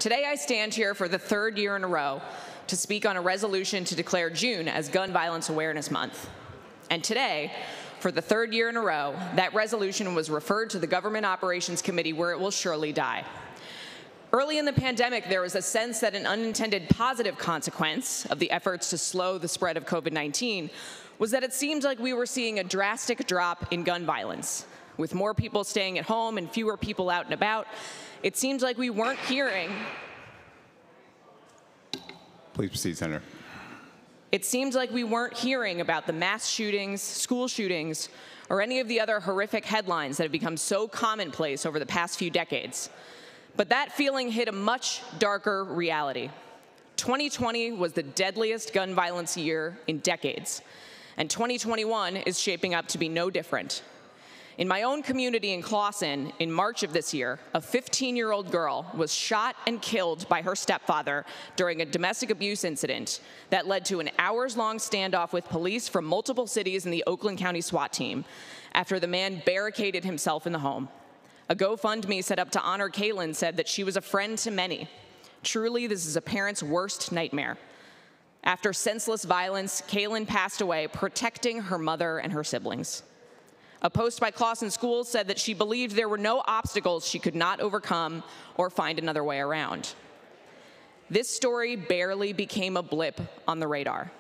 Today I stand here for the third year in a row to speak on a resolution to declare June as Gun Violence Awareness Month. And today, for the third year in a row, that resolution was referred to the Government Operations Committee, where it will surely die. Early in the pandemic, there was a sense that an unintended positive consequence of the efforts to slow the spread of COVID-19 was that it seemed like we were seeing a drastic drop in gun violence. With more people staying at home and fewer people out and about, it seems like we weren't hearing. Please proceed, Senator. It seems like we weren't hearing about the mass shootings, school shootings, or any of the other horrific headlines that have become so commonplace over the past few decades. But that feeling hit a much darker reality. 2020 was the deadliest gun violence year in decades, and 2021 is shaping up to be no different. In my own community in Clawson, in March of this year, a 15-year-old girl was shot and killed by her stepfather during a domestic abuse incident that led to an hours-long standoff with police from multiple cities and the Oakland County SWAT team after the man barricaded himself in the home. A GoFundMe set up to honor Kaylin said that she was a friend to many. Truly, this is a parent's worst nightmare. After senseless violence, Kaylin passed away protecting her mother and her siblings. A post by Clawson Schools said that she believed there were no obstacles she could not overcome or find another way around. This story barely became a blip on the radar.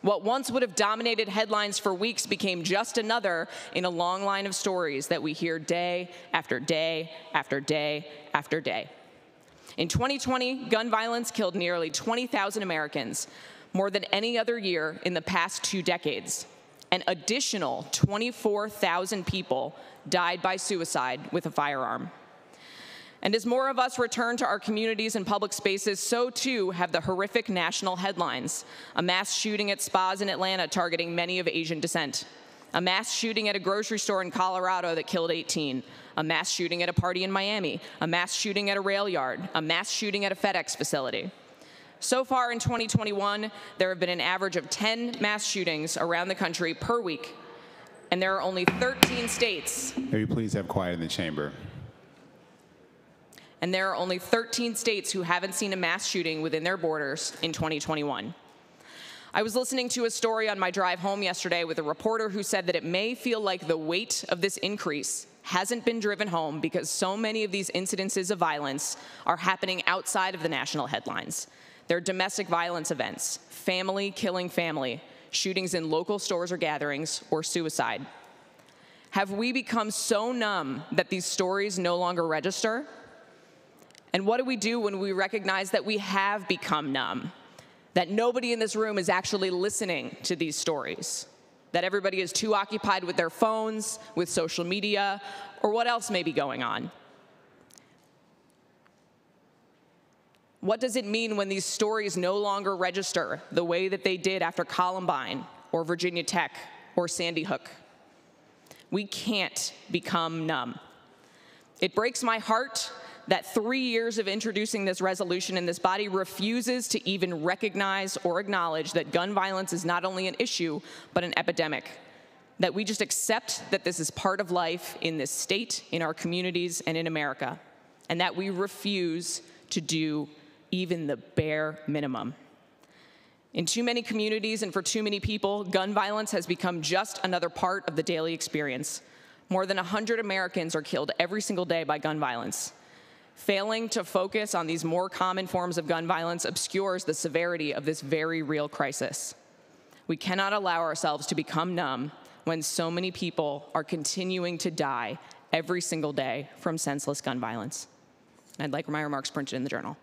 What once would have dominated headlines for weeks became just another in a long line of stories that we hear day after day after day after day. In 2020, gun violence killed nearly 20,000 Americans, more than any other year in the past 2 decades. An additional 24,000 people died by suicide with a firearm. And as more of us return to our communities and public spaces, so too have the horrific national headlines. A mass shooting at spas in Atlanta targeting many of Asian descent. A mass shooting at a grocery store in Colorado that killed 18. A mass shooting at a party in Miami. A mass shooting at a rail yard. A mass shooting at a FedEx facility. So far in 2021, there have been an average of 10 mass shootings around the country per week, and there are only 13 states. May we please have quiet in the chamber? And there are only 13 states who haven't seen a mass shooting within their borders in 2021. I was listening to a story on my drive home yesterday with a reporter who said that it may feel like the weight of this increase hasn't been driven home because so many of these incidences of violence are happening outside of the national headlines. They're domestic violence events, family killing family, shootings in local stores or gatherings, or suicide. Have we become so numb that these stories no longer register? And what do we do when we recognize that we have become numb? That nobody in this room is actually listening to these stories? That everybody is too occupied with their phones, with social media, or what else may be going on? What does it mean when these stories no longer register the way that they did after Columbine or Virginia Tech or Sandy Hook? We can't become numb. It breaks my heart that 3 years of introducing this resolution in this body refuses to even recognize or acknowledge that gun violence is not only an issue, but an epidemic. That we just accept that this is part of life in this state, in our communities, and in America. And that we refuse to do even the bare minimum. In too many communities and for too many people, gun violence has become just another part of the daily experience. More than 100 Americans are killed every single day by gun violence. Failing to focus on these more common forms of gun violence obscures the severity of this very real crisis. We cannot allow ourselves to become numb when so many people are continuing to die every single day from senseless gun violence. I'd like my remarks printed in the Journal.